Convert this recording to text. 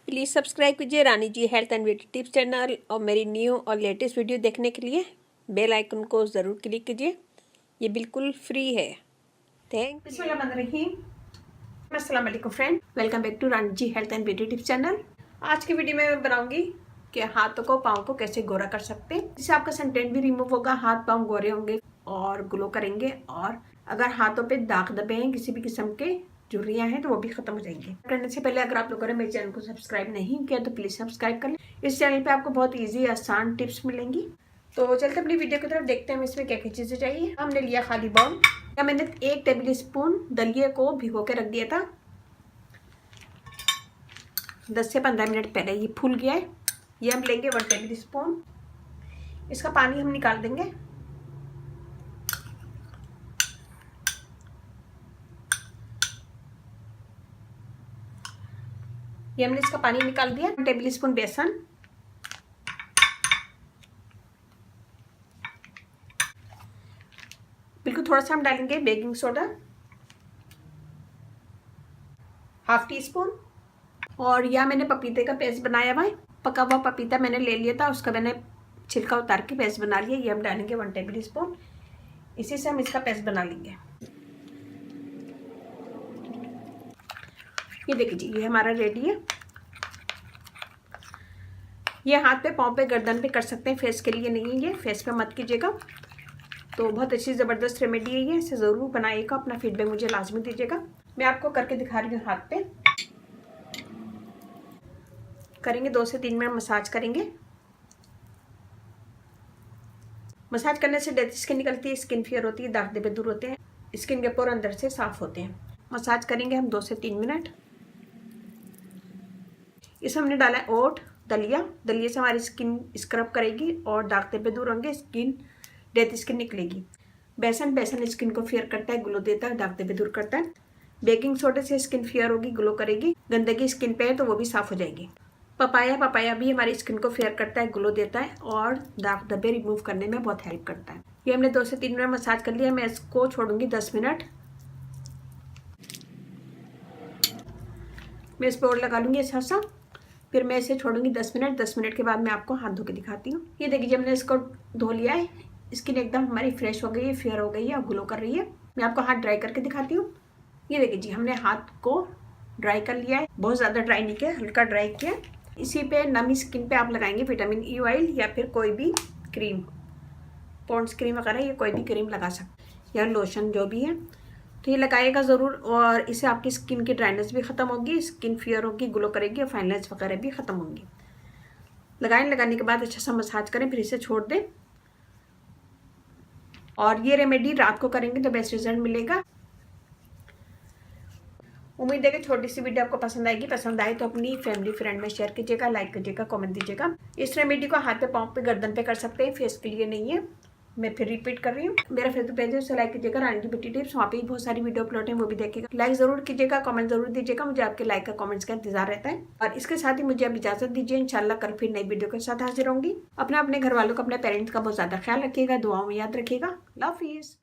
Please subscribe कीजिए Rani ji health and beauty tips channel और मेरी न्यू और लेटेस्ट वीडियो देखने के लिए बेल आइकन को ज़रूर क्लिक कीजिए। ये बिल्कुल फ्री है। Thank you. अस्सलाम वालेकुम friend, welcome back to Rani ji health and beauty tips channel. आज की वीडियो में मैं बनाऊंगी कि हाथों को पाँव को कैसे गोरा कर सकते हैं, जिससे आपका सनटैन भी रिमूव होगा, हाथ पाँव गोरे होंगे और ग्लो करेंगे। और अगर हाथों पे दाग धब्बे हैं किसी भी किस्म के, झुर्रियां हैं, तो वो भी खत्म हो जाएंगे। करने से पहले अगर आप लोगों ने मेरे चैनल को सब्सक्राइब नहीं किया तो प्लीज सब्सक्राइब कर लें। इस चैनल पे आपको बहुत इजी आसान टिप्स मिलेंगी। तो चलते अपनी वीडियो की तरफ, देखते हैं इसमें क्या क्या चीजें चाहिए। हमने लिया खाली बाउल, या मैंने 1 टेबल स्पून दलिये को भिगो के रख दिया था। 10 से 15 मिनट पहले ये फूल गया है। ये हम लेंगे 1 टेबल स्पून। इसका पानी हम निकाल देंगे। ये हमने इसका पानी निकाल दिया। 1 टेबल स्पून बेसन, बिल्कुल थोड़ा सा हम डालेंगे बेकिंग सोडा, 1/2 टीस्पून। और यह मैंने पपीते का पेस्ट बनाया हुआ है। पका हुआ पपीता मैंने ले लिया था, उसका मैंने छिलका उतार के पेस्ट बना लिया। ये हम डालेंगे 1 टेबल स्पून। इसी से हम इसका पेस्ट बना लेंगे। ये देखिए जी, ये हमारा रेडी है। ये हाथ पे, पाँव पे, गर्दन पे कर सकते हैं, फेस के लिए नहीं है। ये फेस पे मत कीजिएगा। तो बहुत अच्छी ज़बरदस्त रेमेडी है ये, इसे ज़रूर बनाइएगा। अपना फीडबैक मुझे लाजमी दीजिएगा। मैं आपको करके दिखा रही हूँ। हाथ पे करेंगे, 2 से 3 मिनट मसाज करेंगे। मसाज करने से डेड स्किन निकलती है, स्किन फेयर होती है, दाग धब्बे दूर होते हैं, स्किन के पोर अंदर से साफ होते हैं। मसाज करेंगे हम 2 से 3 मिनट। इसमें हमने डाला है ओट, दलिया। दलिया से हमारी स्किन स्क्रब करेगी और दाग धब्बे दूर होंगे, स्किन डेड स्किन निकलेगी। बेसन, बेसन स्किन को फेयर करता है, ग्लो देता है, दाग धब्बे दूर करता है। बेकिंग सोडा से स्किन फेयर होगी, ग्लो करेगी। गंदगी स्किन पे है तो वो भी साफ हो जाएगी। पपाया, पपाया भी हमारी स्किन को फेयर करता है, ग्लो देता है और दाग धब्बे रिमूव करने में बहुत हेल्प करता है। ये हमने 2 से 3 मिनट मसाज कर लिया। मैं इसको छोड़ूंगी 10 मिनट। मैं इस पर और लगा लूंगी अच्छा सा, फिर मैं इसे छोड़ूंगी 10 मिनट। 10 मिनट के बाद मैं आपको हाथ धो के दिखाती हूँ। ये देखिए, हमने इसको धो लिया है। स्किन एकदम हमारी फ्रेश हो गई है, फेयर हो गई है और ग्लो कर रही है। मैं आपको हाथ ड्राई करके दिखाती हूँ। ये देखिए जी, हमने हाथ को ड्राई कर लिया है। बहुत ज़्यादा ड्राई नहीं किया, हल्का ड्राई किया। इसी पे नमी स्किन पे आप लगाएंगे विटामिन ई ऑयल या फिर कोई भी क्रीम, पॉन्ड्स क्रीम वगैरह, ये कोई भी क्रीम लगा सकते, या लोशन जो भी है। तो ये लगाइएगा ज़रूर, और इससे आपकी स्किन की ड्राइनेस भी ख़त्म होगी, स्किन फेयर होगी, ग्लो करेगी और फाइनलाइज वगैरह भी ख़त्म होंगी। लगाने के बाद अच्छा सा मसाज करें, फिर इसे छोड़ दें। और ये रेमेडी रात को करेंगे तो बेस्ट रिजल्ट मिलेगा। उम्मीद है कि छोटी सी वीडियो आपको पसंद आएगी। पसंद आए तो अपनी फैमिली फ्रेंड में शेयर कीजिएगा, लाइक कीजिएगा, कमेंट दीजिएगा। इस रेमेडी को हाथ पे, पाँव पे, गर्दन पे कर सकते हैं, फेस के लिए नहीं है। मैं फिर रिपीट कर रही हूँ। मेरा फेसबुक पेज है, उसे लाइक कीजिएगा, रानी जी ब्यूटी टिप्स। वहाँ पे भी बहुत सारी वीडियो अपलोड है, वो भी देखिएगा। लाइक जरूर कीजिएगा, कमेंट जरूर दीजिएगा। मुझे आपके लाइक का, कमेंट्स का इंतजार रहता है। और इसके साथ ही मुझे अब इजाजत दीजिए। इंशाल्लाह कल फिर नई वीडियो के साथ हाजिर होंगी। अपने घर वालों का, अपने पेरेंट्स का बहुत ज्यादा ख्याल रखिएगा, दुआओं में याद रखिएगा। अल्लाह हाफिज़।